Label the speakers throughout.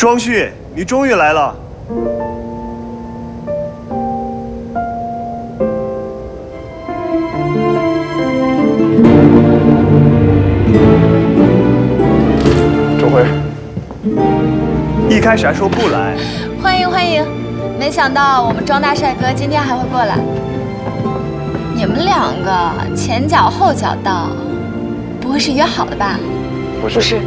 Speaker 1: 庄旭，你终于来了。
Speaker 2: 周辉，
Speaker 1: 一开始还说不来。
Speaker 3: 欢迎欢迎，没想到我们庄大帅哥今天还会过来。你们两个前脚后脚到，不会是约好了吧？
Speaker 2: 不是。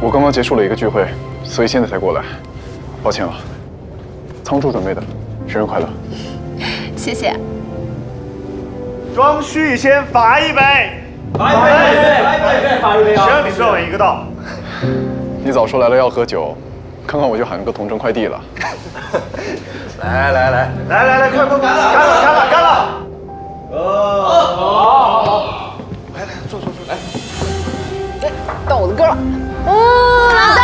Speaker 2: 我刚刚结束了一个聚会，所以现在才过来。抱歉啊，仓促准备的，生日快乐。
Speaker 3: 谢谢。
Speaker 1: 庄旭先罚一杯，
Speaker 4: 罚一杯啊！
Speaker 1: 谁让你最晚一个到？
Speaker 2: 你早说来了要喝酒，刚刚我就喊个同城快递了。
Speaker 4: 来，
Speaker 1: 快，干了！
Speaker 4: 好，
Speaker 1: 来，坐，来，
Speaker 5: 到我的歌了。
Speaker 3: 老大。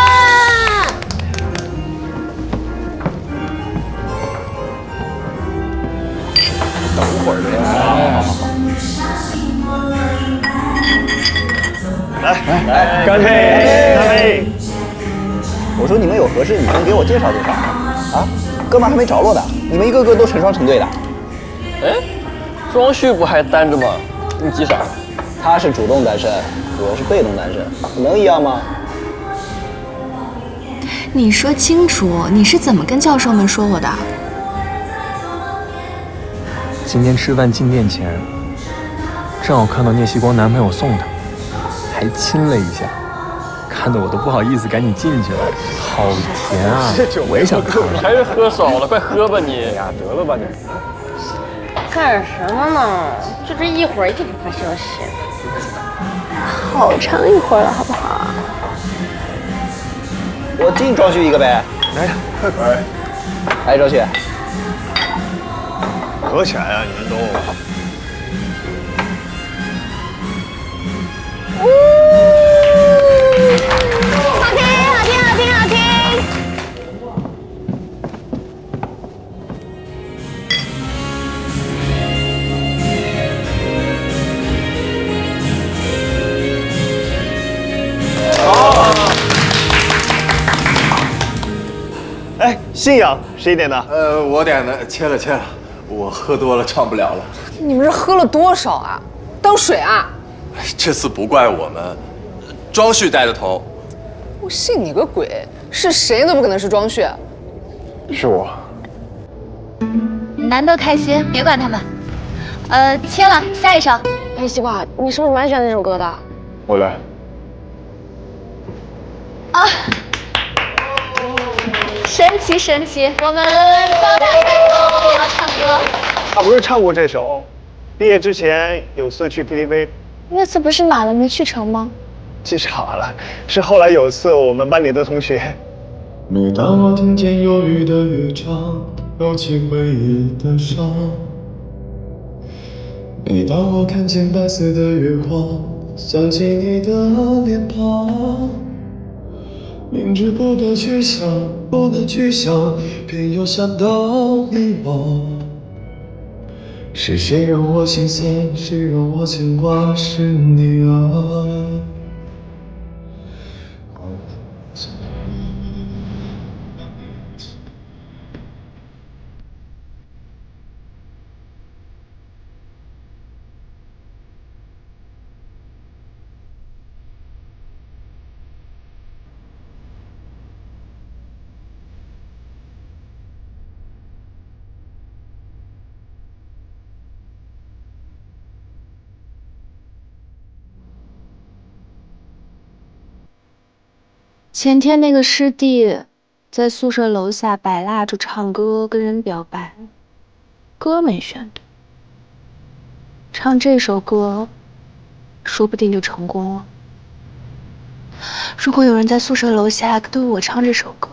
Speaker 2: 等会儿呗。
Speaker 1: 来，干杯！
Speaker 5: 我说你们有合适，你能给我介绍介绍啊？哥们还没着落的，你们一个个都成双成对的。
Speaker 4: 哎，庄旭不还单着吗？你急啥？
Speaker 5: 他是主动单身，我是被动单身，能一样吗？
Speaker 3: 你说清楚，你是怎么跟教授们说我的？
Speaker 6: 今天吃饭进店前，正好看到聂曦光男朋友送她，还亲了一下，看得我都不好意思赶紧进去了。好甜啊！我也想看。
Speaker 4: 还是喝少了，快喝吧你。
Speaker 2: 呀，得了吧你。
Speaker 7: 干什么呢？就这一会儿就不发消息，好长一会儿了，好不好？
Speaker 5: 我敬庄旭一个呗。
Speaker 1: 来，快！
Speaker 5: 来，庄旭。
Speaker 1: 合起来啊，你们都。
Speaker 7: 好听！
Speaker 1: 哎，信仰谁点的？
Speaker 8: 我点的，切了。我喝多了，唱不了了。
Speaker 5: 你们是喝了多少啊？当水啊？
Speaker 8: 这次不怪我们，庄旭带的头。
Speaker 5: 我信你个鬼！是谁都不可能是庄旭。
Speaker 2: 是我。
Speaker 3: 难得开心，别管他们。切了，下一首。
Speaker 7: 哎，西瓜，你是不是蛮喜欢那首歌的？
Speaker 2: 我来。
Speaker 3: 啊！神奇！我们庄大帅哥要唱歌。
Speaker 1: 他不是唱过这首，毕业之前有次去 KTV，
Speaker 7: 那次不是满了没去成吗？
Speaker 1: 记傻了。是后来有次我们班里的同学。
Speaker 9: 每当我听见忧郁的乐章，勾起回忆的伤；每当我看见白色的月光，想起你的脸庞。明知不该去想，不能去想，偏又想到迷惘。是谁让我心酸，谁让我牵挂？是你啊。
Speaker 7: 前天那个师弟在宿舍楼下摆蜡烛唱歌跟人表白，歌没选对，唱这首歌说不定就成功了。如果有人在宿舍楼下对我唱这首歌，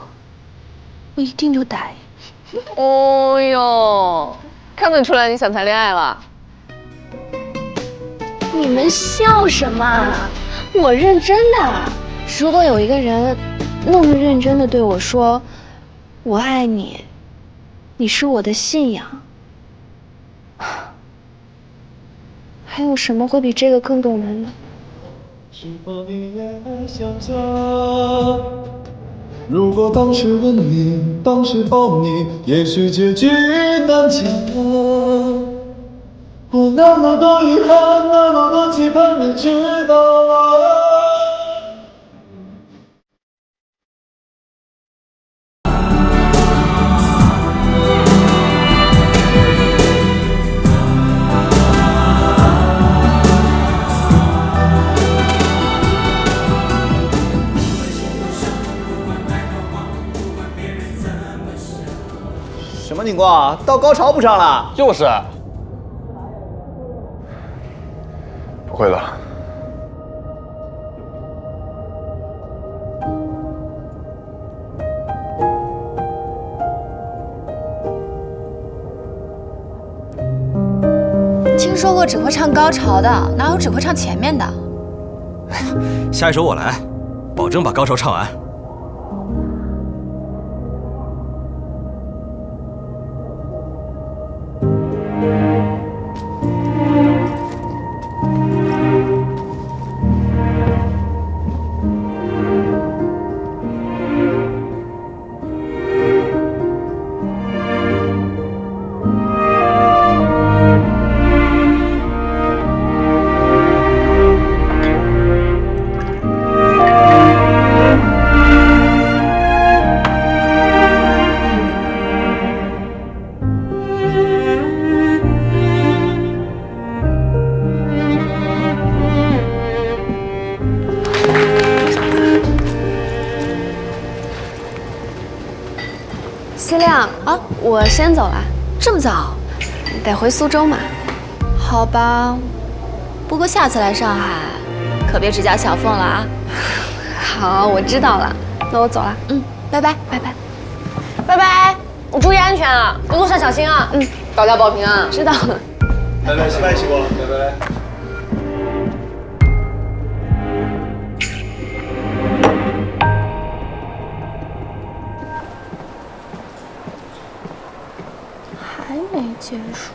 Speaker 7: 我一定就答应。
Speaker 5: 哦哟，看得出来你想谈恋爱了。
Speaker 7: 你们笑什么？我认真的。如果有一个人那么认真的对我说我爱你，你是我的信仰，还有什么会比这个更动人呢？
Speaker 9: 是否你也想家？如果当时吻你，当时抱你，也许结局难讲。我那么多遗憾，那么多期盼，你知道吗？
Speaker 5: 什么情况？到高潮不上了？
Speaker 4: 就是。
Speaker 2: 不会了。
Speaker 3: 听说过只会唱高潮的，哪有只会唱前面的？
Speaker 10: 下一首我来，保证把高潮唱完。
Speaker 7: 思亮啊，我先走了。
Speaker 3: 这么早？
Speaker 7: 得回苏州嘛。
Speaker 3: 好吧，不过下次来上海，可别只叫小凤了啊。
Speaker 7: 好，我知道了。那我走了。
Speaker 3: 拜拜，拜拜，
Speaker 11: 拜拜，你注意安全啊，路上小心啊。高调保平安。
Speaker 7: 知道了。
Speaker 1: 拜拜，西拜西光，拜拜。
Speaker 7: 还没结束。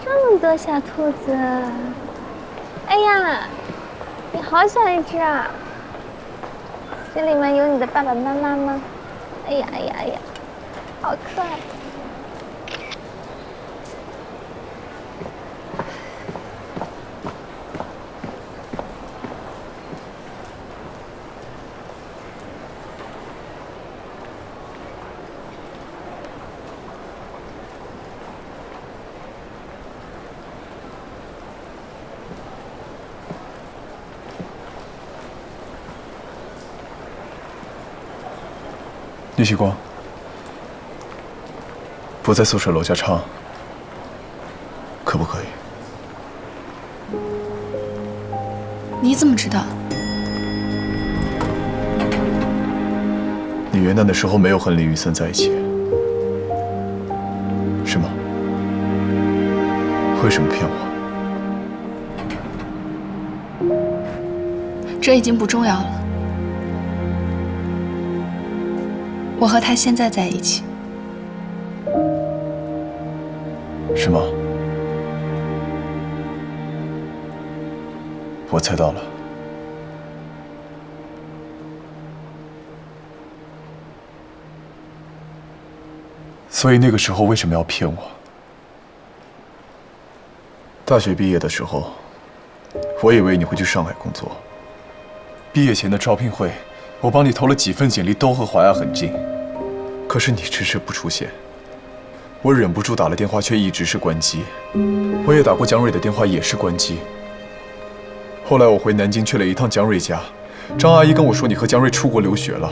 Speaker 12: 这么多小兔子，哎呀，你好小一只啊！这里面有你的爸爸妈妈吗？哎呀哎呀哎呀，好可爱！
Speaker 2: 聂旭光，不在宿舍楼下唱，可不可以？
Speaker 3: 你怎么知道？
Speaker 2: 你元旦的时候没有和林雨森在一起，是吗？为什么骗我？
Speaker 3: 这已经不重要了。我和他现在在一起。
Speaker 2: 是吗？我猜到了。所以那个时候为什么要骗我？大学毕业的时候，我以为你会去上海工作。毕业前的招聘会，我帮你投了几份简历，都和华亚很近，可是你迟迟不出现。我忍不住打了电话，却一直是关机。我也打过姜瑞的电话，也是关机。后来我回南京去了一趟姜瑞家，张阿姨跟我说你和姜瑞出国留学了。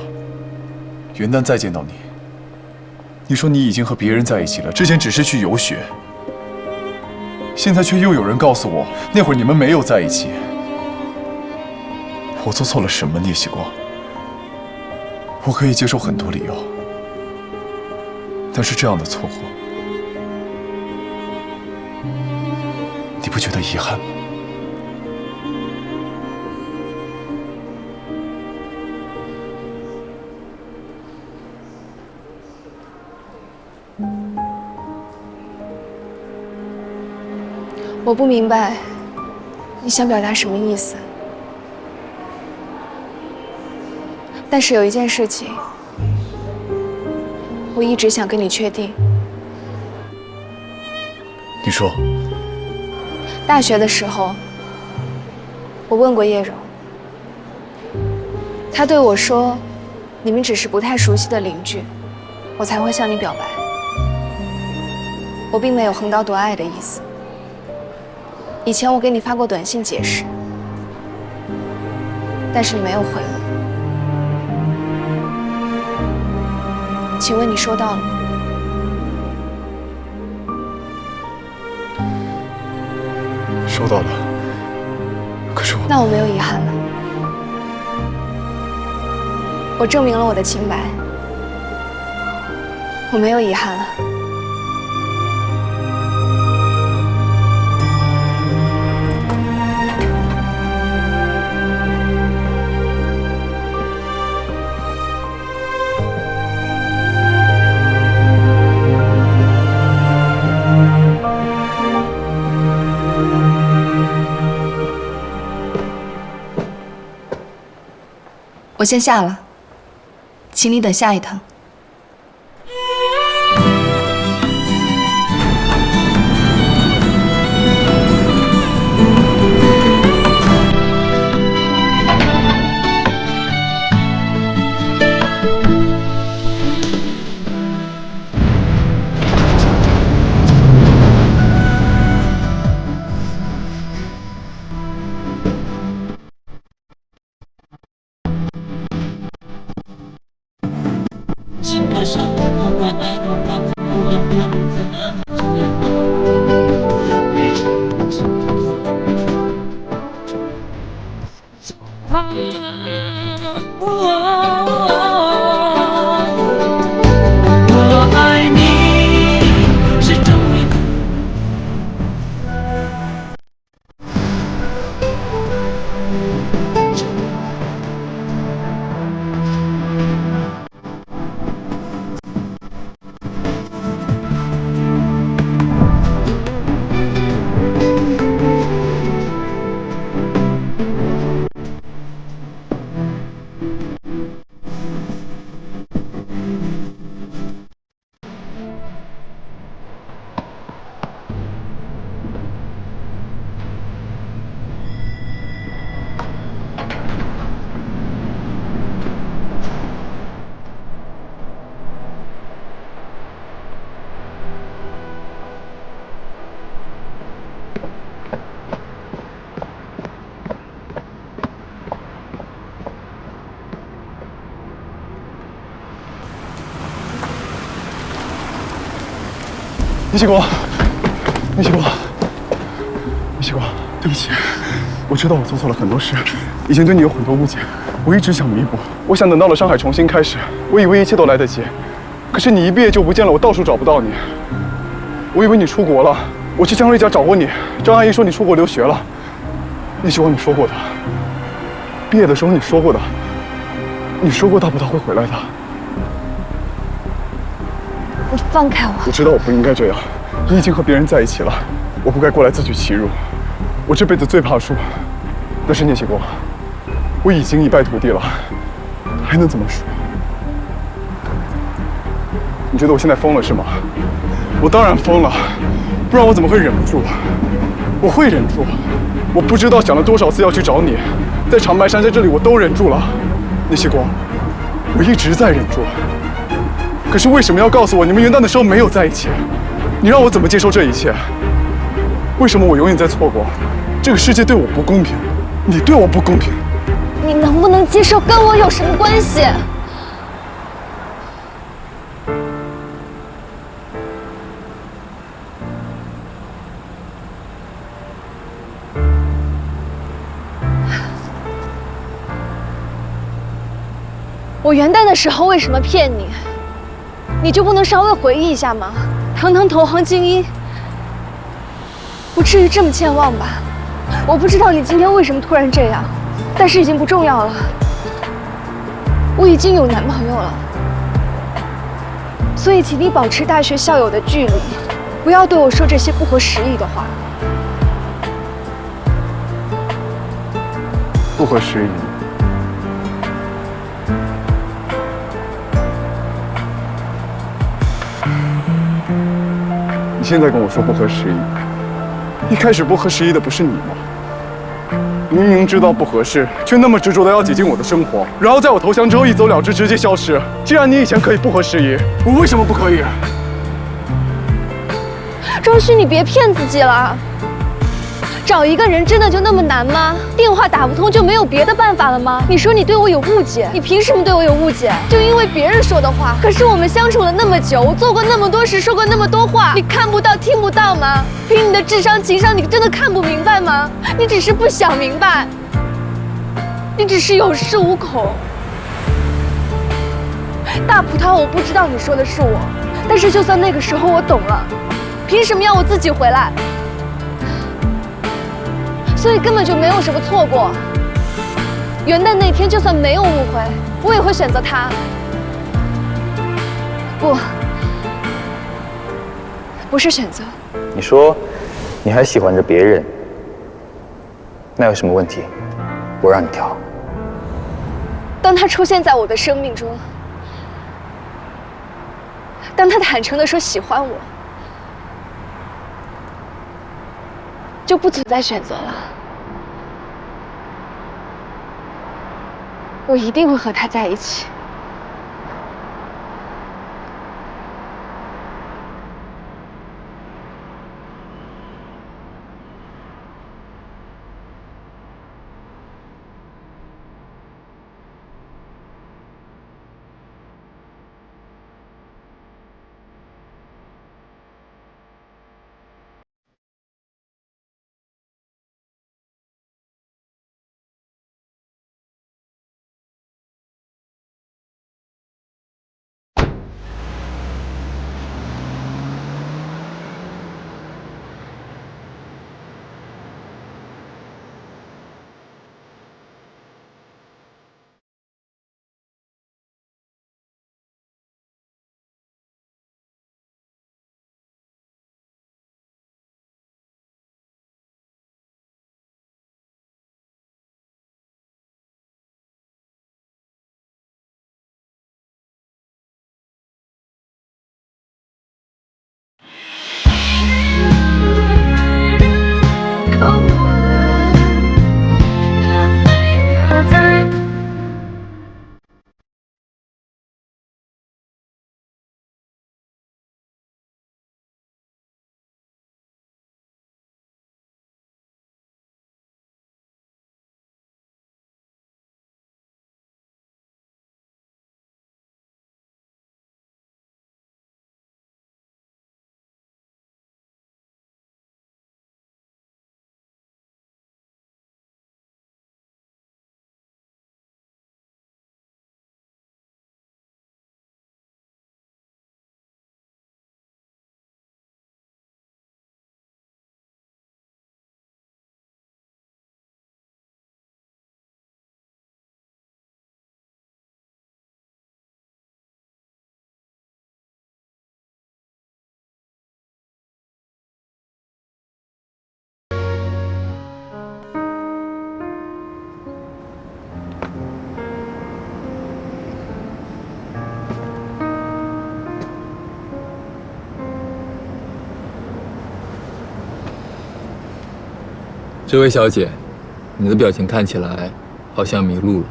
Speaker 2: 元旦再见到你，你说你已经和别人在一起了，之前只是去游学。现在却又有人告诉我，那会儿你们没有在一起。我做错了什么，聂喜光？我可以接受很多理由，但是这样的错过，你不觉得遗憾吗？
Speaker 7: 我不明白你想表达什么意思，但是有一件事情，我一直想跟你确定。
Speaker 2: 你说。
Speaker 7: 大学的时候，我问过叶柔，她对我说，你们只是不太熟悉的邻居，我才会向你表白。我并没有横刀夺爱的意思。以前我给你发过短信解释，但是你没有回我。请问你收到了吗？
Speaker 2: 收到了，可是我……
Speaker 7: 那我没有遗憾了，我证明了我的清白，我没有遗憾了。我先下了，请你等下一趟。
Speaker 2: 聂西国，聂西国，聂西国，对不起，我知道我做错了很多事，已经对你有很多误解，我一直想弥补，我想等到了上海重新开始，我以为一切都来得及，可是你一毕业就不见了，我到处找不到你，我以为你出国了，我去江瑞家找过你，张阿姨说你出国留学了，聂西国，你说过的，毕业的时候你说过的，你说过大不大会回来的。
Speaker 7: 你放开我！
Speaker 2: 我知道我不应该这样，你已经和别人在一起了，我不该过来自取其辱。我这辈子最怕输，但是聂西国，我已经一败涂地了，还能怎么输？你觉得我现在疯了是吗？我当然疯了，不然我怎么会忍不住？我会忍住，我不知道想了多少次要去找你，在长白山，在这里我都忍住了。聂西国，我一直在忍住。可是为什么要告诉我你们元旦的时候没有在一起？你让我怎么接受这一切？为什么我永远在错过？这个世界对我不公平，你对我不公平。
Speaker 7: 你能不能接受跟我有什么关系？我元旦的时候为什么骗你？你就不能稍微回忆一下吗？堂堂投行精英，不至于这么健忘吧？我不知道你今天为什么突然这样，但是已经不重要了。我已经有男朋友了，
Speaker 12: 所以请你保持大学校友的距离，不要对我说这些不合时宜的话。
Speaker 2: 不合时宜。你现在跟我说不合时宜，一开始不合时宜的不是你吗？明明知道不合适，却那么执着的要挤进我的生活，然后在我投降之后一走了之，直接消失。既然你以前可以不合时宜，我为什么不可以？
Speaker 12: 庄旭，你别骗自己了。找一个人真的就那么难吗？电话打不通就没有别的办法了吗？你说你对我有误解，你凭什么对我有误解？就因为别人说的话。可是我们相处了那么久，我做过那么多事，说过那么多话，你看不到、听不到吗？凭你的智商、情商，你真的看不明白吗？你只是不想明白，你只是有恃无恐。大葡萄，我不知道你说的是我，但是就算那个时候我懂了，凭什么要我自己回来？所以根本就没有什么错过。元旦那天就算没有误会，我也会选择他。不是选择。
Speaker 5: 你说你还喜欢着别人，那有什么问题？我让你挑。
Speaker 12: 当他出现在我的生命中，当他坦诚地说喜欢我，就不存在选择了。我一定会和他在一起。
Speaker 6: 这位小姐，你的表情看起来好像迷路了。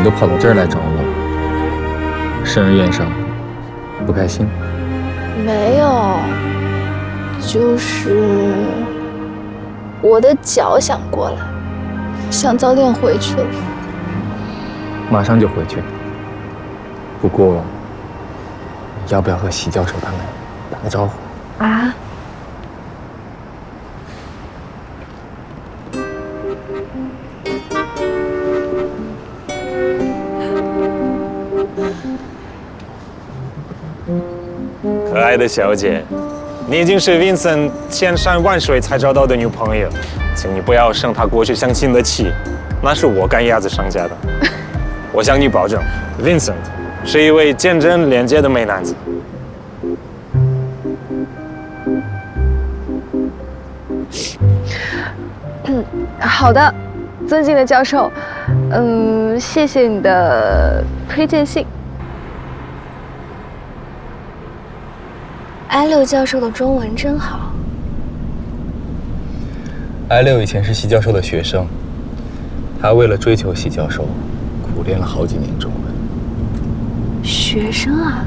Speaker 6: 都跑到这儿来找我，生而怨伤，不开心？
Speaker 12: 没有，就是我的脚想过来，想早点回去了。
Speaker 6: 马上就回去。不过，要不要和席教授他们打个招呼？
Speaker 7: 啊？
Speaker 13: 可爱的小姐，你已经是 Vincent 千山万水才找到的女朋友，请你不要生他过去相亲的气，那是我赶鸭子上架的。我向你保证 ，Vincent 是一位见证廉洁的美男子。
Speaker 7: 好的，尊敬的教授，谢谢你的推荐信。
Speaker 12: I6教授的中文真好。
Speaker 6: I6以前是席教授的学生，他为了追求席教授，苦练了好几年中文。
Speaker 12: 学生啊？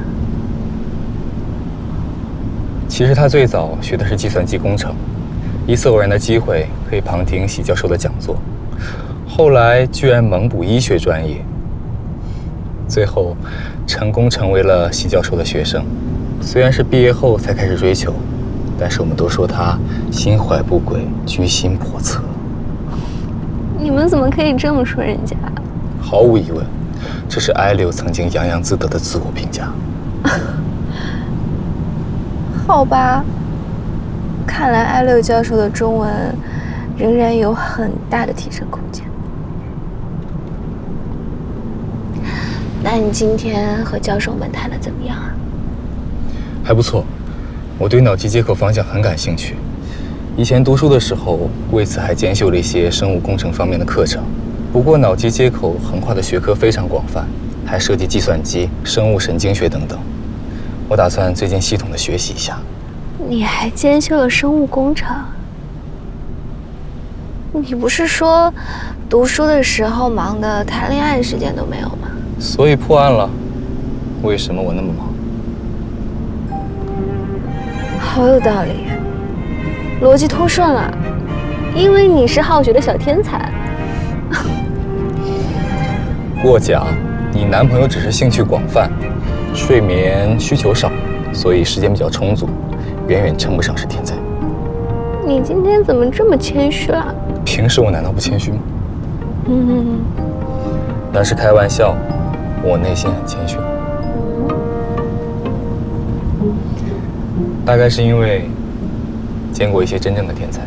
Speaker 6: 其实他最早学的是计算机工程，一次偶然的机会可以旁听席教授的讲座，后来居然猛补医学专业，最后成功成为了席教授的学生。虽然是毕业后才开始追求，但是我们都说他心怀不轨，居心叵测。
Speaker 12: 你们怎么可以这么说人家？
Speaker 6: 毫无疑问，这是I6曾经洋洋自得的自我评价。
Speaker 12: 好吧，看来I6教授的中文仍然有很大的提升空间。那你今天和教授们谈得怎么样啊？
Speaker 6: 还不错，我对脑机接口方向很感兴趣。以前读书的时候，为此还兼修了一些生物工程方面的课程。不过脑机接口横跨的学科非常广泛，还涉及计算机、生物神经学等等。我打算最近系统的学习一下。
Speaker 12: 你还兼修了生物工程？你不是说读书的时候忙得谈恋爱时间都没有吗？
Speaker 6: 所以破案了。为什么我那么忙？
Speaker 12: 好有道理，逻辑通顺了。因为你是好学的小天才。
Speaker 6: 过奖，你男朋友只是兴趣广泛，睡眠需求少，所以时间比较充足，远远称不上是天才。
Speaker 12: 你今天怎么这么谦虚了？
Speaker 6: 平时我难道不谦虚吗？那是开玩笑，我内心很谦虚。大概是因为见过一些真正的天才。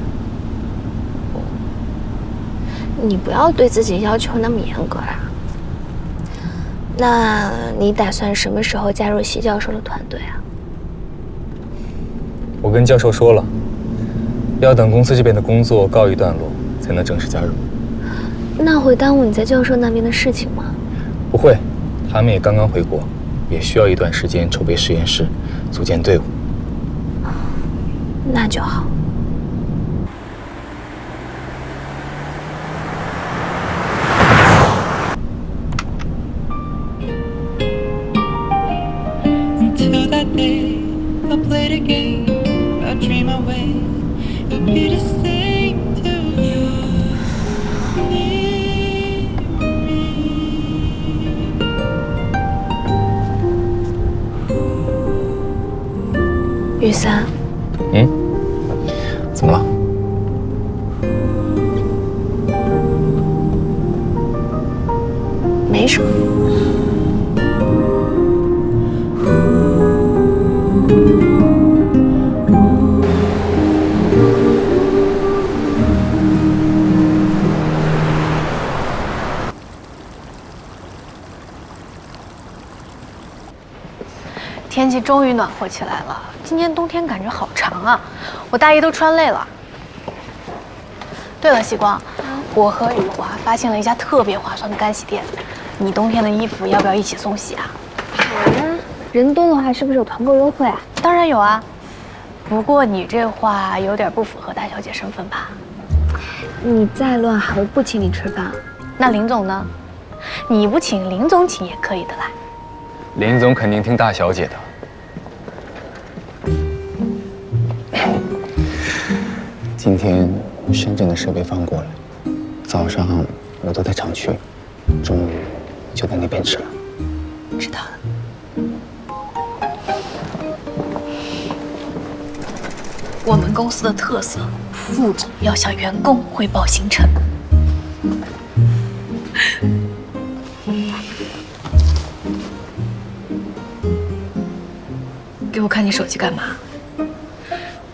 Speaker 12: 你不要对自己要求那么严格啦。那你打算什么时候加入席教授的团队啊？
Speaker 6: 我跟教授说了，要等公司这边的工作告一段落，才能正式加入。
Speaker 12: 那会耽误你在教授那边的事情吗？
Speaker 6: 不会，他们也刚刚回国，也需要一段时间筹备实验室，组建队伍。
Speaker 12: 那就好。雨伞。
Speaker 6: 怎么了？
Speaker 12: 没什么。
Speaker 11: 天气终于暖和起来了，今年冬天感觉好长啊，我大衣都穿累了。对了，西光，我和雨华发现了一家特别划算的干洗店，你冬天的衣服要不要一起送洗啊？
Speaker 12: 好呀，人多的话是不是有团购优惠啊？
Speaker 11: 当然有啊，不过你这话有点不符合大小姐身份吧？
Speaker 12: 你再乱喊，我不请你吃饭。
Speaker 11: 那林总呢？你不请，林总请也可以的啦。
Speaker 6: 林总肯定听大小姐的。今天深圳的设备放过来，早上我都在厂区，中午就在那边吃了。
Speaker 12: 知道了。
Speaker 11: 我们公司的特色，副总要向员工汇报行程。给我看你手机干嘛？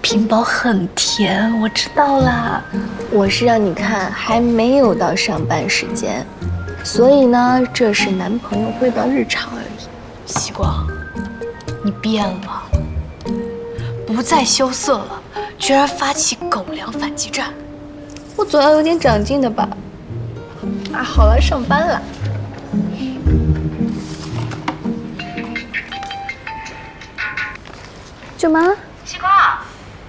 Speaker 11: 屏保很甜，我知道啦。
Speaker 12: 我是让你看还没有到上班时间，所以呢，这是男朋友汇报日常而已。
Speaker 11: 西光，你变了，不再羞涩了，居然发起狗粮反击战。
Speaker 12: 我总要有点长进的吧？啊，好了，上班了。舅妈，
Speaker 3: 西光，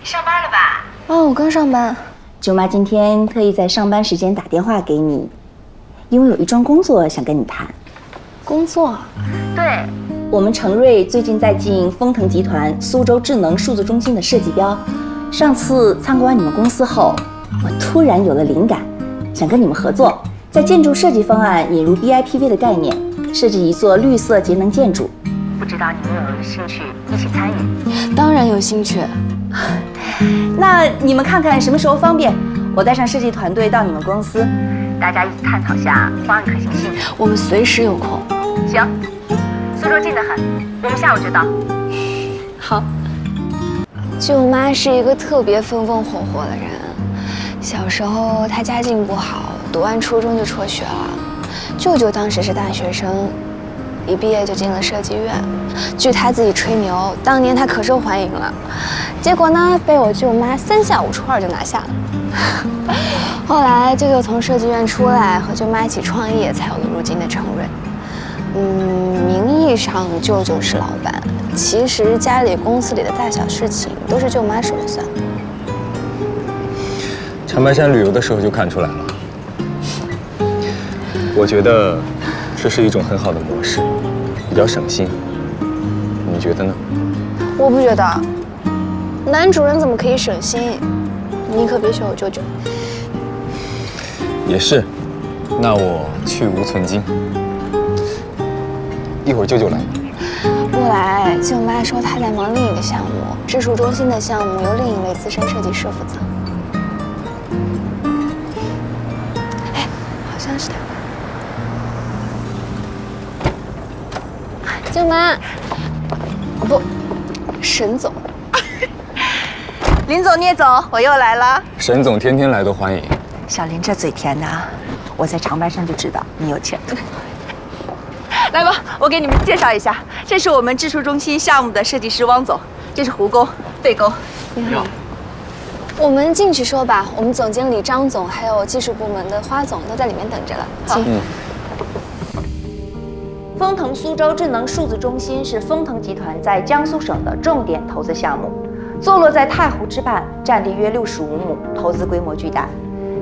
Speaker 3: 你上班了吧？
Speaker 12: 哦，我刚上班。
Speaker 14: 舅妈今天特意在上班时间打电话给你，因为有一桩工作想跟你谈。
Speaker 12: 工作？
Speaker 14: 对，我们程瑞最近在进丰腾集团苏州智能数字中心的设计标。上次参观完你们公司后，我突然有了灵感，想跟你们合作，在建筑设计方案引入 BIPV 的概念，设计一座绿色节能建筑。不知道你们有没有兴趣一起参与？
Speaker 12: 当然有兴趣。
Speaker 14: 那你们看看什么时候方便，我带上设计团队到你们公司，大家一起探讨下方案可行性。
Speaker 12: 我们随时有空。
Speaker 14: 行，苏州近得很，我们下午就到。
Speaker 12: 好。舅妈是一个特别风风火火的人，小时候她家境不好，读完初中就辍学了。舅舅当时是大学生，一毕业就进了设计院。据他自己吹牛，当年他可受欢迎了，结果呢，被我舅妈3下5除2就拿下了。后来舅舅从设计院出来，和舅妈一起创业，才有了如今的程瑞。名义上舅舅是老板，其实家里公司里的大小事情都是舅妈说了算。
Speaker 6: 长白山旅游的时候就看出来了，我觉得这是一种很好的模式，比较省心。你觉得呢？
Speaker 12: 我不觉得，男主人怎么可以省心？你可别学我舅舅。
Speaker 6: 也是，那我去无存精。一会儿舅舅来。
Speaker 12: 不来，舅妈说她在忙另一个项目，智术中心的项目由另一位资深设计师负责。哎，好像是他。舅妈，不，沈总。
Speaker 14: 林总，聂总，我又来了。
Speaker 6: 沈总天天来都欢迎。
Speaker 14: 小林这嘴甜的，我在长白山就知道你有前途。来吧，我给你们介绍一下，这是我们智术中心项目的设计师汪总，这是胡工、费工。
Speaker 12: 你好。我们进去说吧，我们总经理张总还有技术部门的花总都在里面等着了。请。
Speaker 14: 丰腾苏州智能数字中心是丰腾集团在江苏省的重点投资项目，坐落在太湖之畔，占地约65亩，投资规模巨大，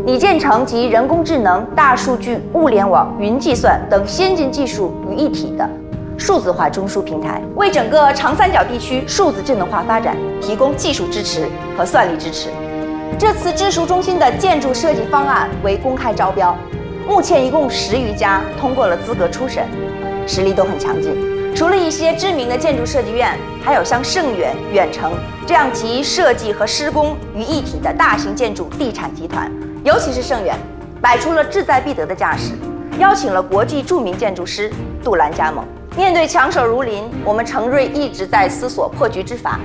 Speaker 14: 拟建成集人工智能、大数据、物联网、云计算等先进技术于一体的数字化中枢平台，为整个长三角地区数字智能化发展提供技术支持和算力支持。这次智数中心的建筑设计方案为公开招标，目前一共10余家通过了资格初审，实力都很强劲。除了一些知名的建筑设计院，还有像盛远、远程这样集设计和施工于一体的大型建筑地产集团。尤其是盛远，摆出了志在必得的架势，邀请了国际著名建筑师杜兰加盟。面对强手如林，我们程瑞一直在思索破局之法。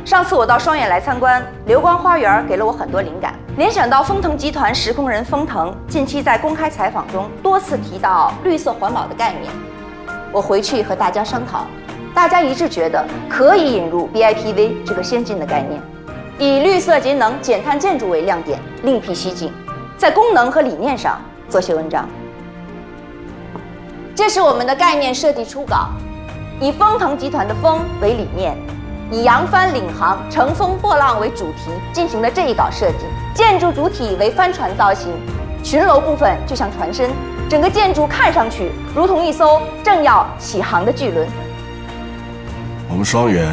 Speaker 14: 上次我到双远来参观，流光花园给了我很多灵感，联想到丰腾集团实控人丰腾近期在公开采访中多次提到绿色环保的概念。我回去和大家商讨，大家一致觉得可以引入 BIPV 这个先进的概念，以绿色节能、减碳建筑为亮点，另辟蹊径，在功能和理念上做些文章。这是我们的概念设计初稿，以丰腾集团的风为理念，以扬帆领航、乘风破浪为主题进行了这一稿设计。建筑主体为帆船造型，群楼部分就像船身，整个建筑看上去如同一艘正要起航的巨轮。
Speaker 15: 我们双远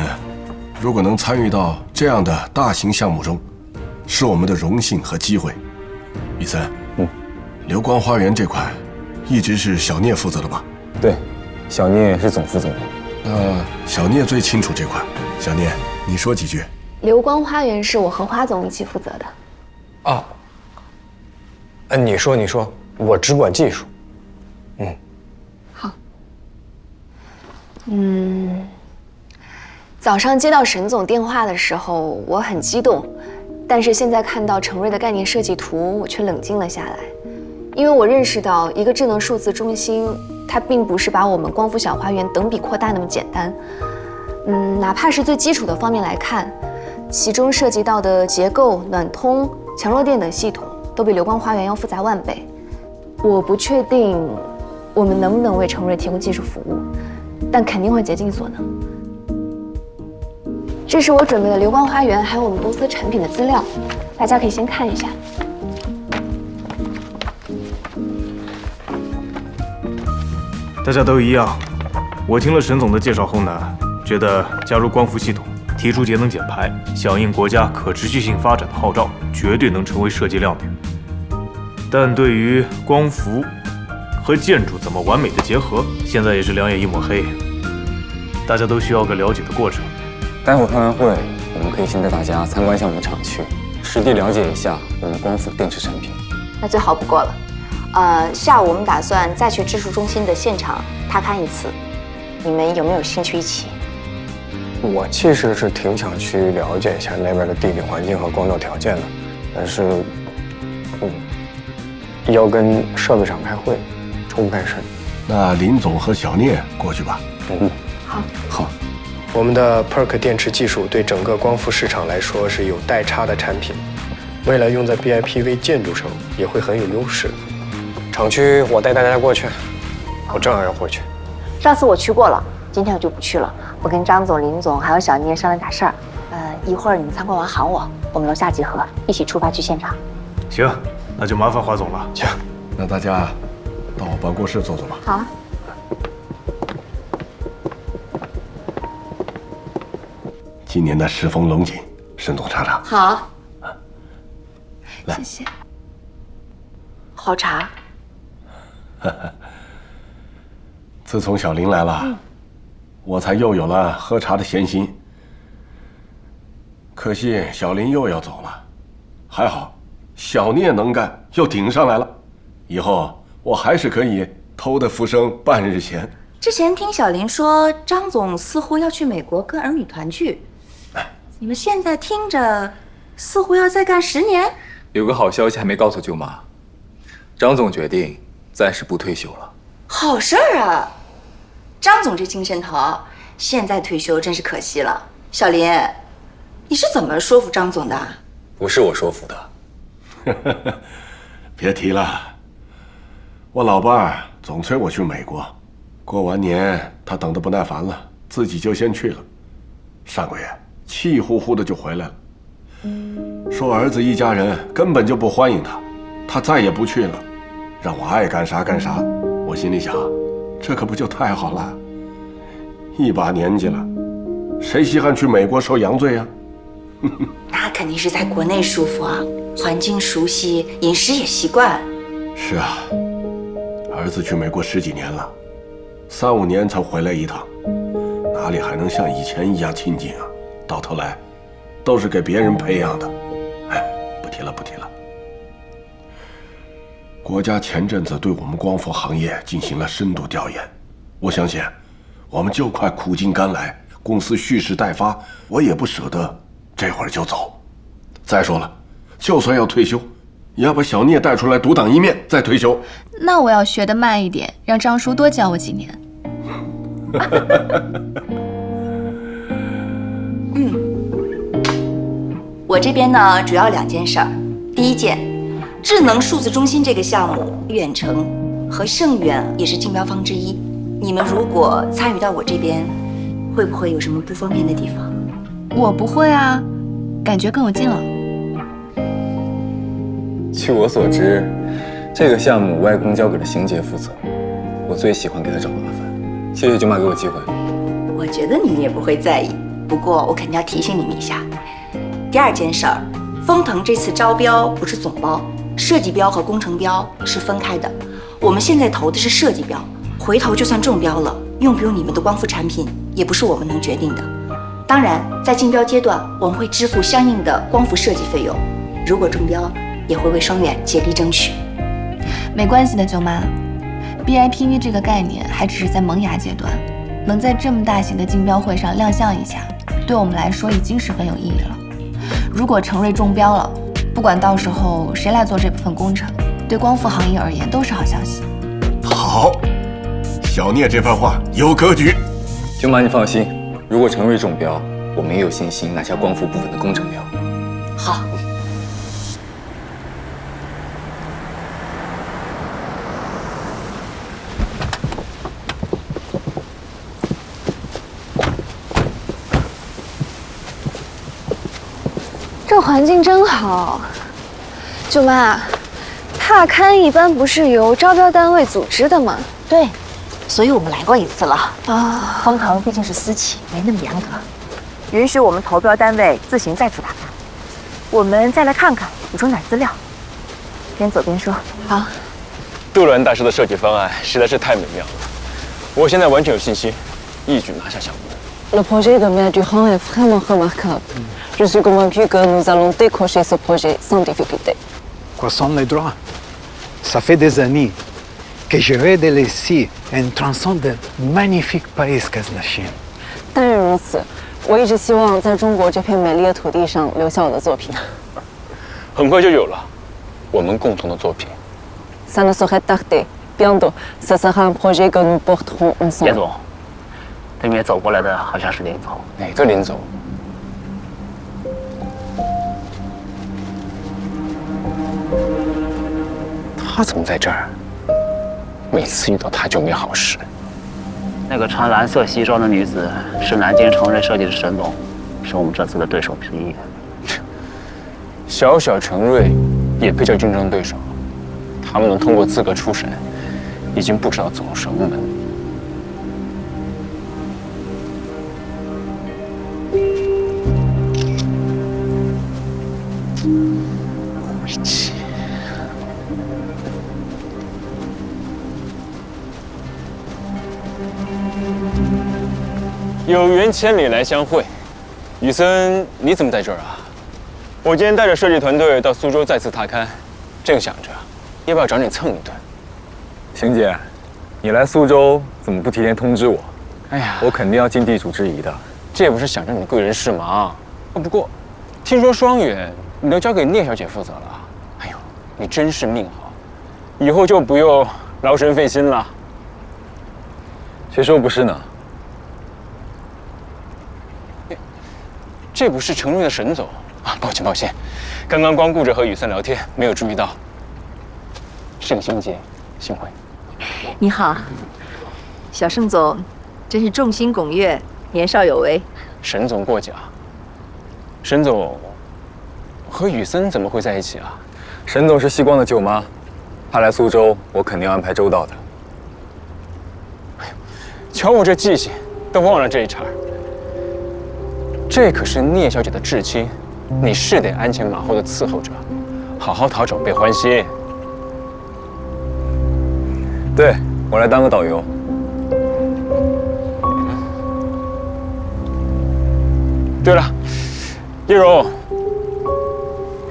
Speaker 15: 如果能参与到这样的大型项目中，是我们的荣幸和机会。李森，流光花园这块一直是小聂负责的吧？
Speaker 6: 对，小聂是总负责人。
Speaker 15: 小聂最清楚这块。小聂，你说几句。
Speaker 7: 流光花园是我和花总一起负责的。
Speaker 6: 啊，你说，我只管技术。
Speaker 7: 好。早上接到沈总电话的时候，我很激动，但是现在看到程瑞的概念设计图，我却冷静了下来，因为我认识到一个智能数字中心，它并不是把我们光伏小花园等比扩大那么简单。哪怕是最基础的方面来看，其中涉及到的结构、暖通、强弱电等系统，都比流光花园要复杂万倍。我不确定我们能不能为程瑞提供技术服务，但肯定会竭尽所能。这是我准备的流光花园还有我们公司产品的资料，大家可以先看一下。
Speaker 16: 大家都一样，我听了沈总的介绍后呢，觉得加入光伏系统，提出节能减排，响应国家可持续性发展的号召，绝对能成为设计亮点。但对于光伏和建筑怎么完美的结合，现在也是两眼一抹黑，大家都需要个了解的过程。
Speaker 17: 待会开完会，我们可以先带大家参观一下我们厂区，实地了解一下我们光伏电池产品。
Speaker 14: 那最好不过了。下午我们打算再去技术中心的现场踏勘一次，你们有没有兴趣一起？
Speaker 6: 我其实是挺想去了解一下那边的地理环境和光照条件的，但是，要跟设备厂开会，抽不开身。
Speaker 15: 那林总和小聂过去吧。
Speaker 6: 好。我们的 PERC 电池技术对整个光伏市场来说是有代差的产品，未来用在 BIPV 建筑上也会很有优势。厂区我带大家过去，我正好要回去。
Speaker 14: 上次我去过了，今天我就不去了。我跟张总、林总还有小聂商量点事儿。一会儿你们参观完喊我，我们楼下集合，一起出发去现场。
Speaker 16: 行，那就麻烦华总了。
Speaker 15: 行，那大家到我办公室坐坐吧。
Speaker 14: 好啊。
Speaker 15: 今年的世风龙井，沈总尝尝。
Speaker 14: 好，
Speaker 15: 来，
Speaker 14: 谢谢。好茶。
Speaker 15: 自从小林来了，我才又有了喝茶的闲心。可惜小林又要走了，还好小聂能干，又顶上来了。以后我还是可以偷得浮生半日闲。
Speaker 14: 之前听小林说，张总似乎要去美国跟儿女团聚。你们现在听着，似乎要再干10年。
Speaker 18: 有个好消息还没告诉舅妈，张总决定暂时不退休了。
Speaker 14: 好事儿啊！张总这精神头，现在退休真是可惜了。小林，你是怎么说服张总的？
Speaker 18: 不是我说服的。
Speaker 15: 别提了，我老伴儿总催我去美国，过完年他等得不耐烦了，自己就先去了。上个月气呼呼的就回来了，说儿子一家人根本就不欢迎他，他再也不去了，让我爱干啥干啥。我心里想，这可不就太好了？一把年纪了，谁稀罕去美国受洋罪啊？
Speaker 14: 那肯定是在国内舒服啊，环境熟悉，饮食也习惯。
Speaker 15: 是啊，儿子去美国10几年了，3、5年才回来一趟，哪里还能像以前一样亲近啊？到头来，都是给别人培养的。哎，不提了。国家前阵子对我们光伏行业进行了深度调研，我相信，我们就快苦尽甘来，公司蓄势待发，我也不舍得这会儿就走。再说了，就算要退休，也要把小聂带出来独当一面再退休。
Speaker 3: 那我要学得慢一点，让张叔多教我几年。
Speaker 14: 我这边呢，主要2件事儿。第一件，智能数字中心这个项目，远程和盛远也是竞标方之一。你们如果参与到我这边，会不会有什么不方便的地方？
Speaker 3: 我不会啊，感觉更有劲了。
Speaker 18: 据我所知，这个项目外公交给了邢姐负责，我最喜欢给她找麻烦。谢谢舅妈给我机会。
Speaker 14: 我觉得你们也不会在意，不过我肯定要提醒你们一下。第2件事儿，丰腾这次招标不是总包，设计标和工程标是分开的。我们现在投的是设计标，回头就算中标了，用不用你们的光伏产品也不是我们能决定的。当然，在竞标阶段，我们会支付相应的光伏设计费用。如果中标，也会为双远竭力争取。
Speaker 3: 没关系的，舅妈。BIPV 这个概念还只是在萌芽阶段，能在这么大型的竞标会上亮相一下，对我们来说已经十分有意义了。如果成瑞中标了，不管到时候谁来做这部分工程，对光伏行业而言都是好消息。
Speaker 15: 好，小聂这番话有格局。
Speaker 18: 舅妈，你放心，如果成瑞中标，我们也有信心拿下光伏部分的工程标。
Speaker 14: 好。
Speaker 7: 这环境真好，舅妈。踏勘一般不是由招标单位组织的吗？
Speaker 14: 对，所以我们来过一次了。
Speaker 7: 啊，
Speaker 14: 封腾毕竟是私企，没那么严格，允许我们投标单位自行再次打勘。我们再来看看，补充点资料。边走边说。好。
Speaker 4: 杜伦大师的设计方案实在是太美妙了，我现在完全有信心，一举拿下项目。
Speaker 19: Le projet de Mer du Han est vraiment remarquable. Je suis convaincu que nous allons décrocher ce projet sans difficulté.
Speaker 20: Quoi sont les droits? Ça fait des années que je rêve de laisser un tronçon de magnifique pays qu'est la Chine.
Speaker 19: 但愿如此，我一直希望在中国这片美丽的土地上留下我的作品。
Speaker 4: 很快就有了，我们共同的作品。
Speaker 19: Ça ne saurait tarder. Bientôt, ça sera un projet que nous porterons ensemble.
Speaker 21: 叶总，对面走过来的好像是林总。
Speaker 4: 哪个林总？他怎么在这儿？每次遇到他就没好事。
Speaker 21: 那个穿蓝色西装的女子是南京成瑞设计的沈总，是我们这次的对手之一。
Speaker 4: 小小成瑞也配叫竞争对手？他们能通过资格初审，已经不知道走了什么门。晦气。有缘千里来相会，雨森，你怎么在这儿啊？我今天带着设计团队到苏州再次踏勘，正想着要不要找你蹭一顿。
Speaker 18: 邢姐，你来苏州怎么不提前通知我？
Speaker 4: 哎呀，
Speaker 18: 我肯定要尽地主之谊的。
Speaker 4: 这也不是想着你的贵人事忙。不过，听说双远你都交给聂小姐负责了。哎呦，你真是命好，以后就不用劳神费心了。
Speaker 18: 谁说不是呢？
Speaker 4: 这不是成瑞的沈总啊！抱歉抱歉，刚刚光顾着和雨森聊天，没有注意到。盛兴姐，幸会。
Speaker 14: 你好，小盛总，真是众星拱月，年少有为。
Speaker 4: 沈总过奖。沈总和雨森怎么会在一起啊？
Speaker 18: 沈总是西光的舅妈，她来苏州，我肯定安排周到的。
Speaker 4: 哎呦，瞧我这记性，都忘了这一茬。这可是聂小姐的至亲，你是得鞍前马后的伺候着，好好讨长辈欢心。
Speaker 18: 对，我来当个导游。
Speaker 4: 对了，叶蓉，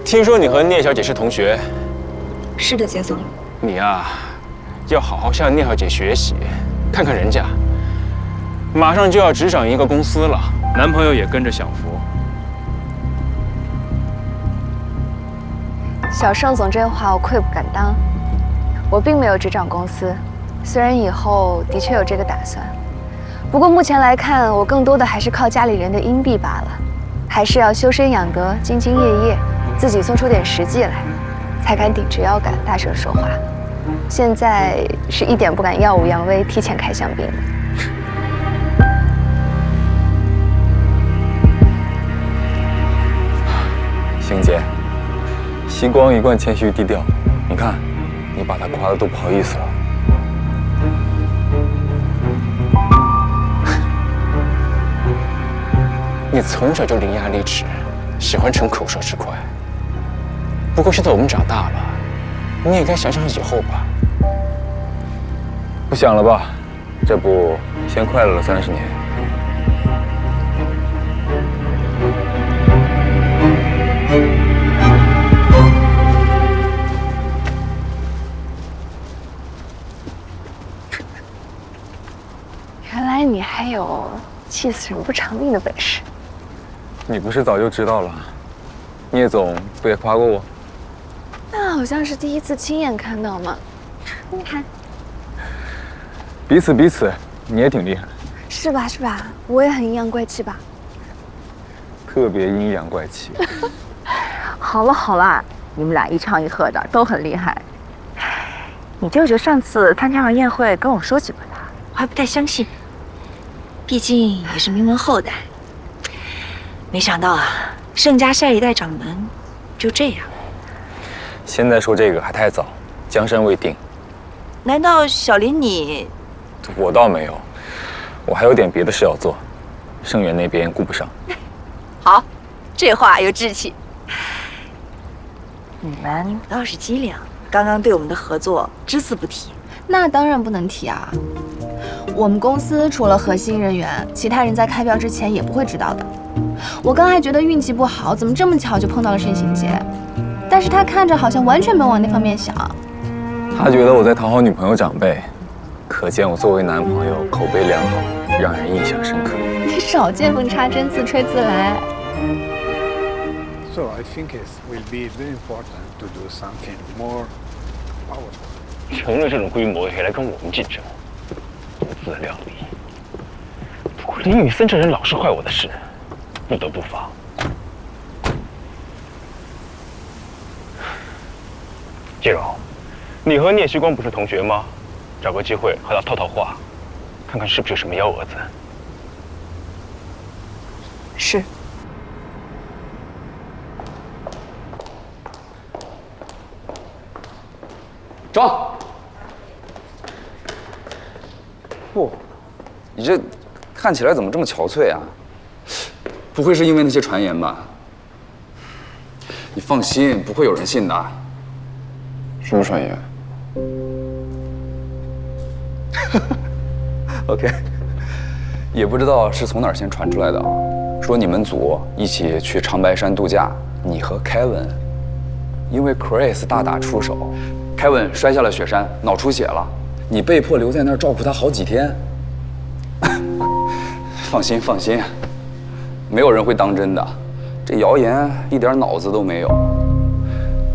Speaker 4: 听说你和聂小姐是同学？
Speaker 12: 是的，杰总。
Speaker 4: 你啊，要好好向聂小姐学习，看看人家，马上就要执掌一个公司了。男朋友也跟着享福。
Speaker 7: 小盛总这话我愧不敢当，我并没有执掌公司，虽然以后的确有这个打算，不过目前来看，我更多的还是靠家里人的硬币罢了，还是要修身养德，兢兢业业，自己做出点实际来，才敢挺直腰杆，大声说话。现在是一点不敢耀武扬威，提前开香槟。
Speaker 18: 邢姐，西光一贯谦虚低调，你看，你把他夸得都不好意思了。
Speaker 4: 你从小就伶牙俐齿，喜欢逞口舌之快。不过现在我们长大了，你也该想想以后吧。
Speaker 18: 不想了吧？这不先快乐了30年。
Speaker 12: 气死人不偿命的本事。
Speaker 18: 你不是早就知道了？聂总不也夸过我？
Speaker 12: 那好像是第一次亲眼看到嘛。你看，
Speaker 18: 彼此，你也挺厉害，
Speaker 12: 是吧？是吧？我也很阴阳怪气吧？
Speaker 18: 特别阴阳怪气。
Speaker 14: 好了好了，你们俩一唱一和的，都很厉害。你舅舅上次参加完宴会跟我说起过他，我还不太相信。毕竟也是名门后代，没想到啊，盛家下一代掌门就这样。
Speaker 18: 现在说这个还太早，江山未定。
Speaker 14: 难道小林你？
Speaker 18: 我倒没有，我还有点别的事要做，盛远那边顾不上。
Speaker 14: 好，这话有志气。你们倒是机灵，刚刚对我们的合作只字不提。
Speaker 3: 那当然不能提啊！我们公司除了核心人员，其他人在开标之前也不会知道的。我刚还觉得运气不好，怎么这么巧就碰到了盛行杰，但是他看着好像完全没往那方面想。
Speaker 18: 他觉得我在讨好女朋友长辈，可见我作为男朋友口碑良好，让人印象深刻。
Speaker 3: 你少见缝插针，自吹自来。
Speaker 20: So I think it will be very important to do something more powerful.
Speaker 4: 成了这种规模也来跟我们竞争，不自量力。不过林宇森这人老是坏我的事，不得不防。季柔，你和聂旭光不是同学吗？找个机会和他套套话，看看是不是有什么幺蛾子。
Speaker 14: 是。
Speaker 18: 装。不，你这看起来怎么这么憔悴啊？不会是因为那些传言吧？你放心，不会有人信的。什么传言？OK， 也不知道是从哪儿先传出来的啊，说你们组一起去长白山度假，你和 Kevin 因为 Chris 大打出手。Kevin 摔下了雪山，脑出血了，你被迫留在那儿照顾他好几天。放心，放心，没有人会当真的，这谣言一点脑子都没有。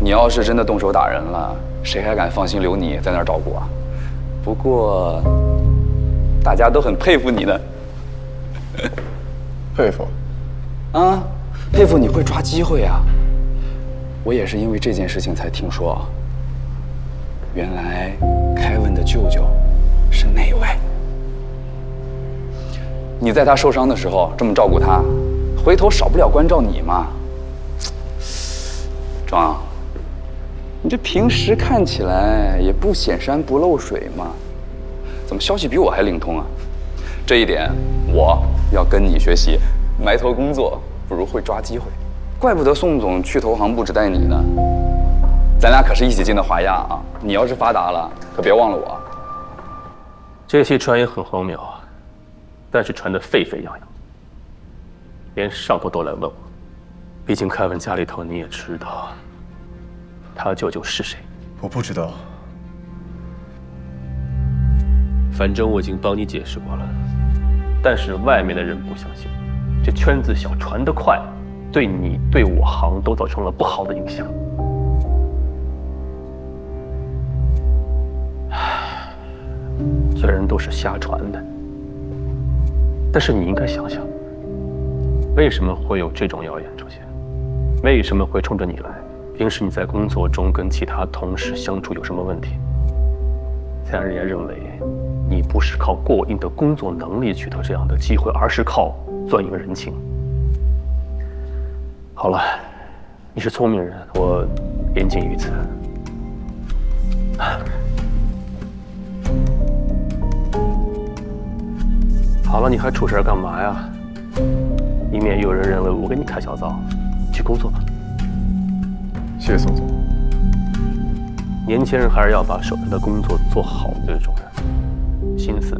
Speaker 18: 你要是真的动手打人了，谁还敢放心留你在那儿照顾啊？不过，大家都很佩服你的。
Speaker 2: 佩服？
Speaker 18: 啊，佩服你会抓机会啊！我也是因为这件事情才听说。原来凯文的舅舅是那位。你在他受伤的时候这么照顾他，回头少不了关照你嘛。庄，你这平时看起来也不显山不漏水嘛，怎么消息比我还灵通啊？这一点我要跟你学习，埋头工作不如会抓机会。怪不得宋总去投行部只带你呢。咱俩可是一起进的华亚啊！你要是发达了，可别忘了我。
Speaker 8: 这些传言很荒谬啊，但是传得沸沸扬扬，连上头都来问我。毕竟凯文家里头你也知道，他舅舅是谁？
Speaker 2: 我不知道。
Speaker 8: 反正我已经帮你解释过了，但是外面的人不相信，这圈子小，传得快，对你对我行都造成了不好的影响。虽然都是瞎传的，但是你应该想想，为什么会有这种谣言出现？为什么会冲着你来？平时你在工作中跟其他同事相处有什么问题？才让人家认为你不是靠过硬的工作能力取得这样的机会，而是靠钻营人情。好了，你是聪明人，我言尽于此。好了，你还出事干嘛呀？以免有人认为我给你开小灶，去工作吧。
Speaker 2: 谢谢宋总。
Speaker 8: 年轻人还是要把手头的工作做好最重要，心思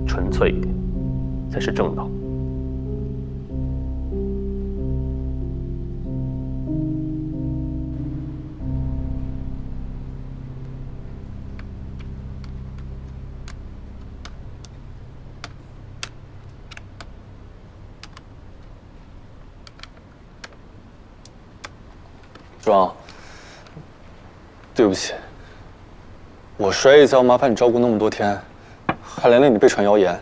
Speaker 8: 纯粹一点，才是正道。
Speaker 2: 庄，对不起，我摔一跤，麻烦你照顾那么多天，还连累你被传谣言。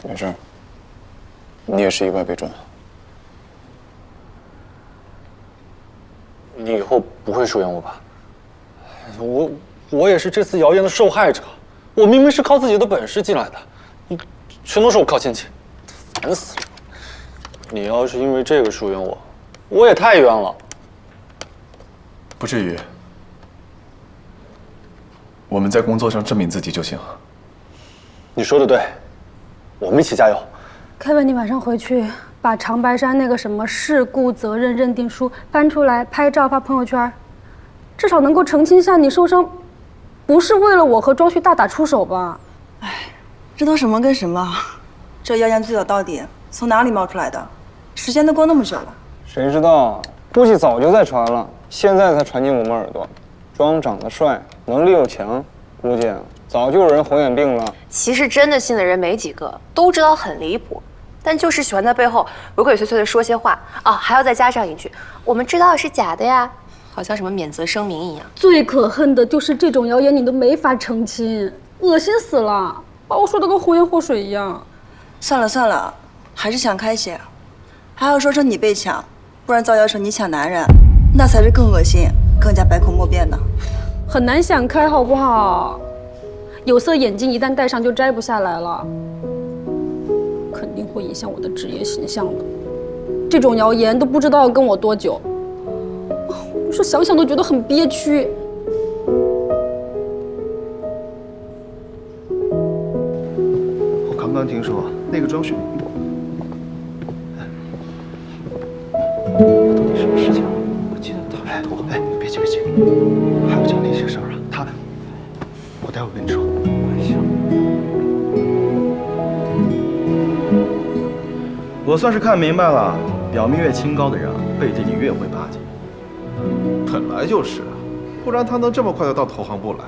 Speaker 17: 没事，你也是意外被撞。
Speaker 2: 你以后不会疏远我吧？我也是这次谣言的受害者，我明明是靠自己的本事进来的，你全都是我靠亲戚，烦死了！你要是因为这个疏远我，我也太冤了。不至于，我们在工作上证明自己就行。你说的对，我们一起加油。
Speaker 9: 凯文，你晚上回去把长白山那个什么事故责任认定书翻出来，拍照发朋友圈，至少能够澄清下你受伤不是为了我和庄旭大打出手吧？
Speaker 22: 哎，这都什么跟什么？这谣言最早到底从哪里冒出来的？时间都过那么久了，
Speaker 4: 谁知道？估计早就在传了，现在才传进我们耳朵。庄长得帅，能力又强，估计早就有人红眼病了。
Speaker 23: 其实真的信的人没几个，都知道很离谱，但就是喜欢在背后鬼鬼祟祟的说些话啊，还要再加上一句：“我们知道是假的呀。”好像什么免责声明一样。
Speaker 9: 最可恨的就是这种谣言，你都没法澄清，恶心死了，把我说的跟红颜祸水一样。
Speaker 22: 算了算了，还是想开些。还要说成你被抢，不然造谣成你抢男人，那才是更恶心、更加百口莫辩的。
Speaker 9: 很难想开，好不好？有色眼镜一旦戴上就摘不下来了，肯定会影响我的职业形象的。这种谣言都不知道要跟我多久，我说想想都觉得很憋屈。
Speaker 24: 我刚刚听说那个庄旭，到底什么事情？我记得他是投行。哎，别急别急，还有蒋丽这事儿啊，我待会跟你说。行。我算是看明白了，表面越清高的人，背地里越会巴结。本来就是，不然他能这么快的到投行部来？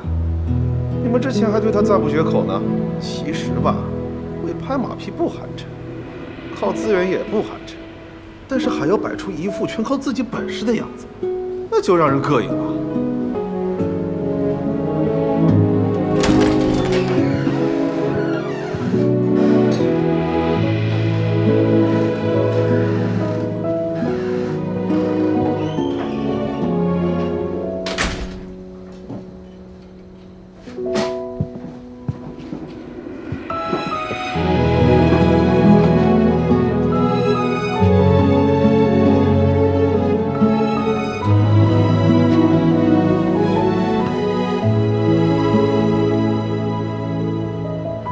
Speaker 24: 你们之前还对他赞不绝口呢。其实吧，会拍马屁不寒碜，靠资源也不寒碜，但是还要摆出一副全靠自己本事的样子，那就让人膈应了。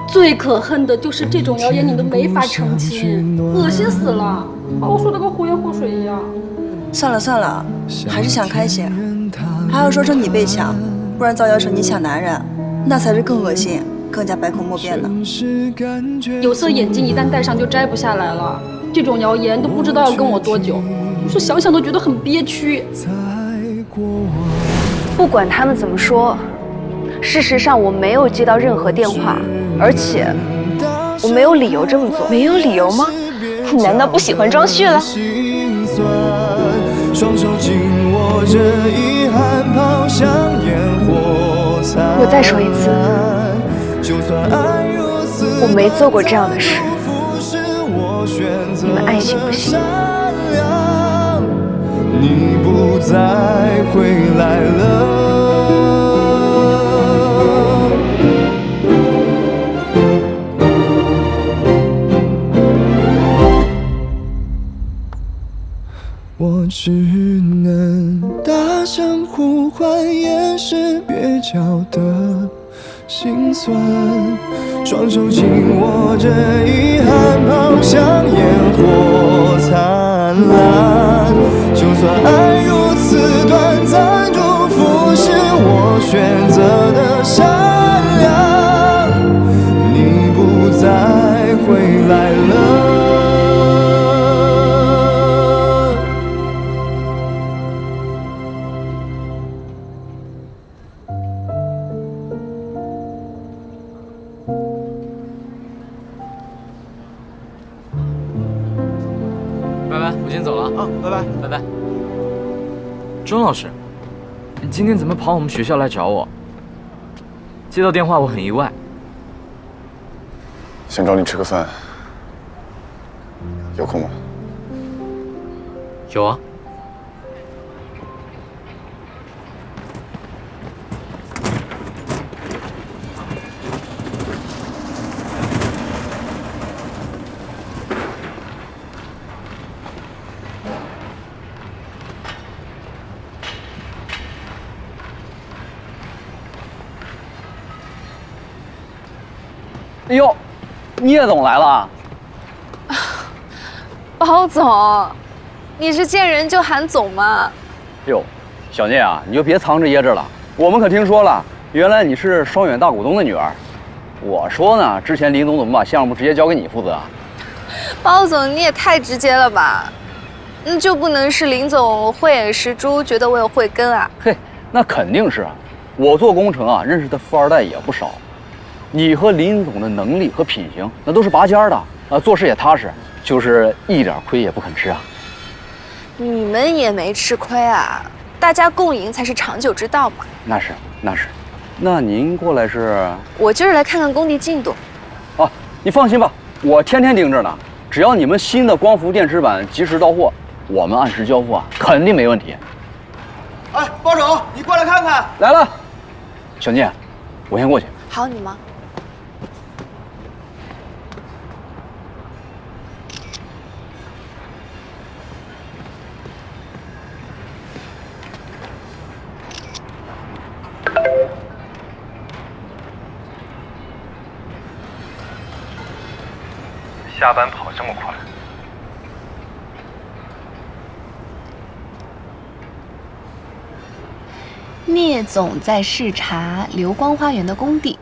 Speaker 9: 最可恨的就是这种谣言，你都没法澄清，恶心死了，把我说的跟红颜祸水一样。
Speaker 22: 算了算了，还是想开些。还要说成你被抢，不然造谣成你抢男人，那才是更恶心、更加百口莫辩的。
Speaker 9: 有色眼镜一旦戴上就摘不下来了，这种谣言都不知道要跟我多久，我说想想都觉得很憋屈。
Speaker 23: 不管他们怎么说，事实上我没有接到任何电话，而且我没有理由这么做。没有理由吗？你难道不喜欢庄旭了？我再说一次，我没做过这样的事，你们爱信不信。
Speaker 25: 你不再回来了。我只能大声呼唤，掩饰蹩脚的心酸，双手紧握着遗憾，抛向烟火灿烂。就算爱如此短暂，祝福是我选择的善良。你不再回来了。
Speaker 6: 拜拜，我先走了啊！
Speaker 26: 拜拜，
Speaker 6: 拜拜。钟老师，你今天怎么跑我们学校来找我？接到电话我很意外。
Speaker 2: 想找你吃个饭，有空吗？
Speaker 6: 有啊。
Speaker 1: 哎呦，聂总来了！
Speaker 7: 包总，你是见人就喊总吗？
Speaker 1: 哟，小聂啊，你就别藏着掖着了。我们可听说了，原来你是双远大股东的女儿。我说呢，之前林总怎么把项目直接交给你负责啊？
Speaker 7: 包总，你也太直接了吧？那就不能是林总慧眼识珠，觉得我有慧根啊？
Speaker 1: 嘿，那肯定是啊。我做工程啊，认识的富二代也不少。你和林总的能力和品行，那都是拔尖的啊，做事也踏实，就是一点亏也不肯吃啊。
Speaker 7: 你们也没吃亏啊，大家共赢才是长久之道嘛。
Speaker 1: 那是，那是。那您过来是？
Speaker 7: 我就是来看看工地进度。
Speaker 1: 啊，你放心吧，我天天盯着呢。只要你们新的光伏电池板及时到货，我们按时交付啊，肯定没问题。
Speaker 5: 哎，包总，你过来看看。
Speaker 1: 来了，小聂，我先过去。
Speaker 7: 好，你忙。
Speaker 6: 下班跑这么快？
Speaker 3: 聂总在视察流光花园的工地，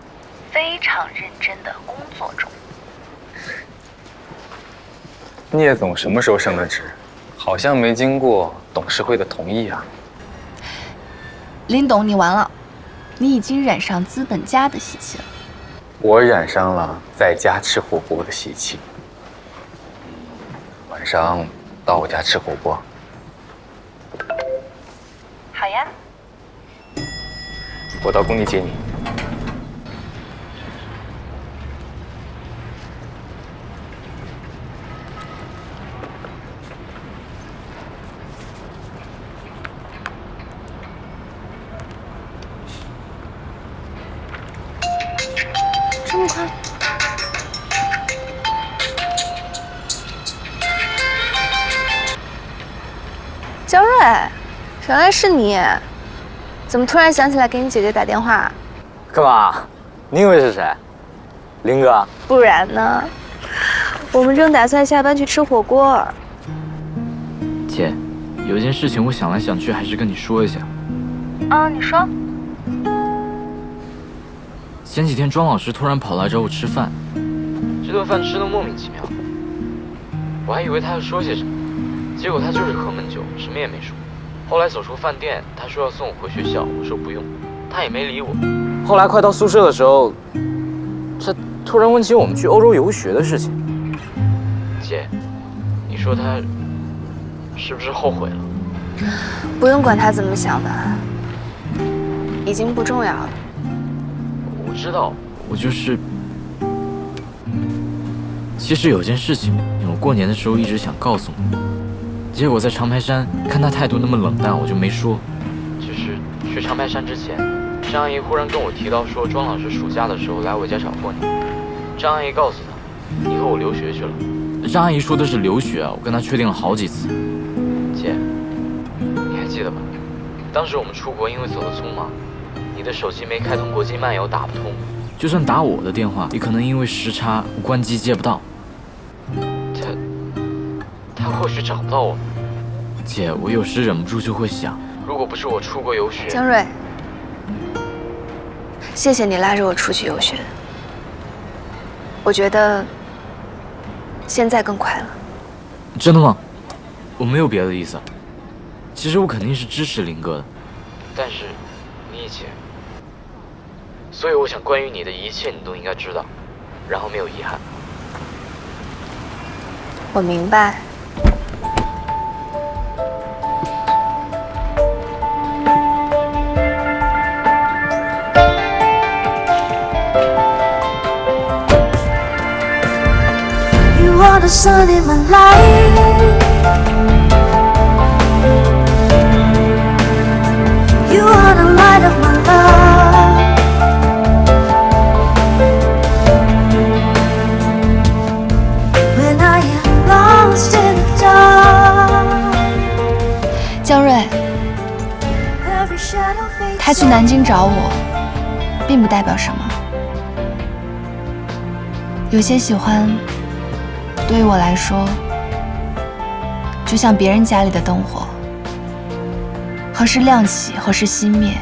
Speaker 3: 非常认真的工作中。
Speaker 17: 聂总什么时候升的职？好像没经过董事会的同意啊。
Speaker 3: 林董，你完了，你已经染上资本家的习气了。
Speaker 17: 我染上了在家吃火锅的习气。晚上到我家吃火锅。
Speaker 3: 好呀。
Speaker 17: 我到工地接你。
Speaker 7: 这么快？焦瑞，原来是你，怎么突然想起来给你姐姐打电话？
Speaker 21: 干嘛？你以为是谁？林哥？
Speaker 7: 不然呢？我们正打算下班去吃火锅。
Speaker 6: 姐，有件事情我想来想去，还是跟你说一下。
Speaker 7: 你说。
Speaker 6: 前几天庄老师突然跑来找我吃饭，这顿饭吃得莫名其妙，我还以为他要说些什么，结果他就是喝闷酒，什么也没说。后来走出饭店，他说要送我回学校，我说不用，他也没理我。后来快到宿舍的时候，他突然问起我们去欧洲游学的事情。姐，你说他是不是后悔了？
Speaker 7: 不用管他怎么想的，已经不重要了。
Speaker 6: 我知道，我就是……其实有件事情，我过年的时候一直想告诉你，结果在长白山看他态度那么冷淡，我就没说。就是去长白山之前，张阿姨忽然跟我提到说，庄老师暑假的时候来我家找过你。张阿姨告诉他，你和我留学去了。张阿姨说的是留学啊，我跟她确定了好几次。姐，你还记得吧？当时我们出国因为走得匆忙，你的手机没开通国际漫游，打不通。就算打我的电话，也可能因为时差关机接不到。他或许找不到我。姐，我有时忍不住就会想，如果不是我出国游学，
Speaker 7: 江瑞，谢谢你拉着我出去游学，我觉得现在更快乐。
Speaker 6: 真的吗？我没有别的意思。其实我肯定是支持林哥的，但是你以前，所以我想关于你的一切你都应该知道，然后没有遗憾。
Speaker 7: 我明白。
Speaker 10: are the sun in my life. You are the light of my love. When I am lost in the dark.
Speaker 3: 江瑞，他去南京找我，并不代表什么。有些喜欢，对于我来说，就像别人家里的灯火，何时亮起，何时熄灭，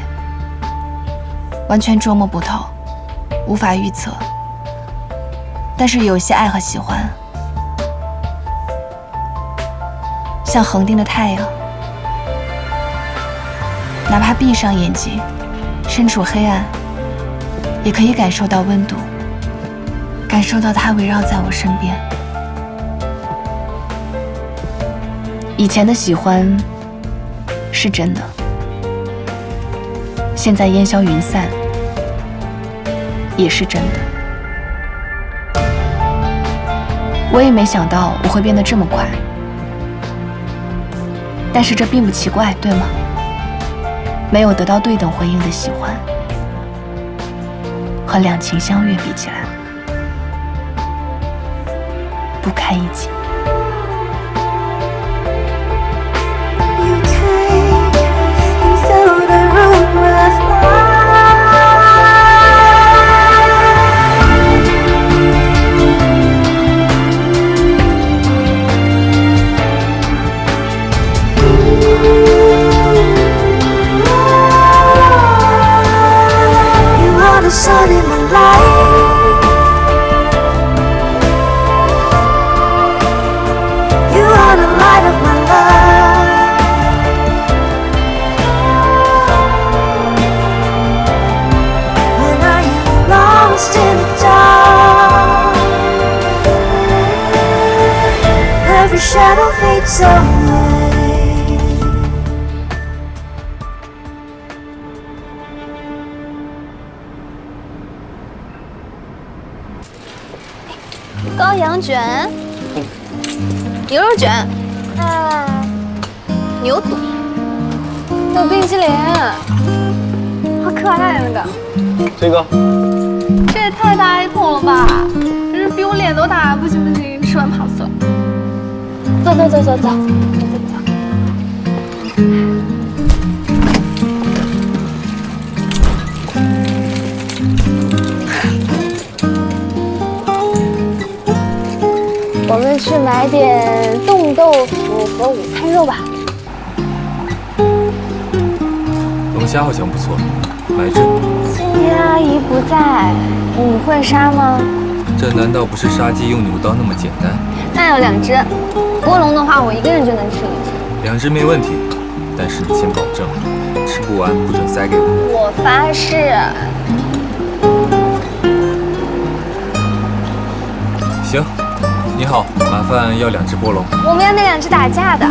Speaker 3: 完全捉摸不透，无法预测。但是有些爱和喜欢，像恒定的太阳，哪怕闭上眼睛，身处黑暗，也可以感受到温度，感受到它围绕在我身边。以前的喜欢是真的，现在烟消云散也是真的。我也没想到我会变得这么快，但是这并不奇怪，对吗？没有得到对等回应的喜欢，和两情相悦比起来，不堪一击。
Speaker 10: Sun in my life. You are the light of my love. When I am lost in the dark, every shadow fades away.
Speaker 12: 羔羊卷，牛肉卷，牛肚，还有冰淇淋，好可爱那个。
Speaker 6: 这个，
Speaker 12: 这也太大一桶了吧！这是比我脸都大，不行不行，吃完胖死了。走走走走走。我们去买点冻豆腐和午餐肉吧。
Speaker 6: 龙虾好像不错，买只。
Speaker 12: 今天阿姨不在，你会杀吗？
Speaker 6: 这难道不是杀鸡用牛刀那么简单？
Speaker 12: 那有2只，波龙的话我一个人就能吃1只。
Speaker 6: 2只没问题，但是你先保证，吃不完不准塞给我。
Speaker 12: 我发誓。
Speaker 6: 行。你好，麻烦要2只波龙。
Speaker 12: 我们要那2只打架的。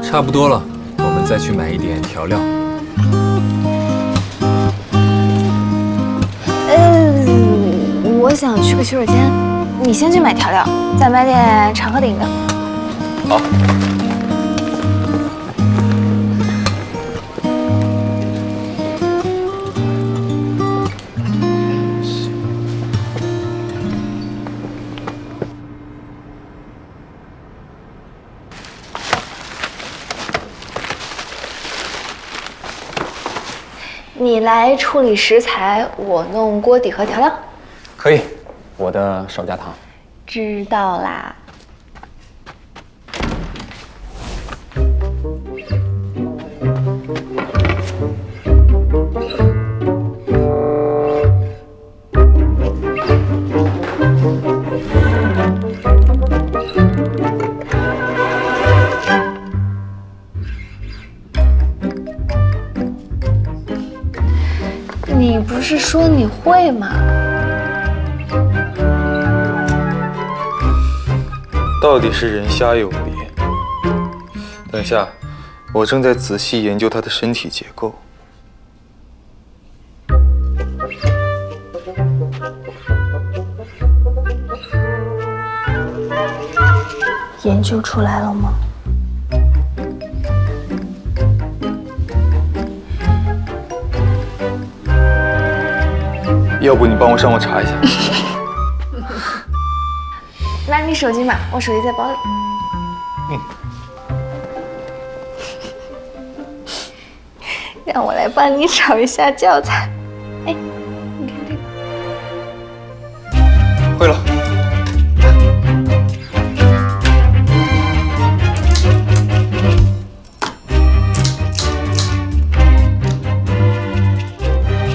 Speaker 6: 差不多了，我们再去买一点调料。
Speaker 12: 我想去个洗手间。你先去买调料，再买点长河的饮料。
Speaker 6: 好。
Speaker 12: 你来处理食材，我弄锅底和调料。
Speaker 4: 可以。我的少加糖。
Speaker 12: 知道啦。你不是说你会吗？
Speaker 2: 到底是人虾有别。等一下，我正在仔细研究它的身体结构。
Speaker 7: 研究出来了吗？
Speaker 2: 要不你帮我上网查一下。
Speaker 12: 拿你手机码，我手机在包里。让我来帮你找一下教材。哎，你看这个。
Speaker 2: 会了。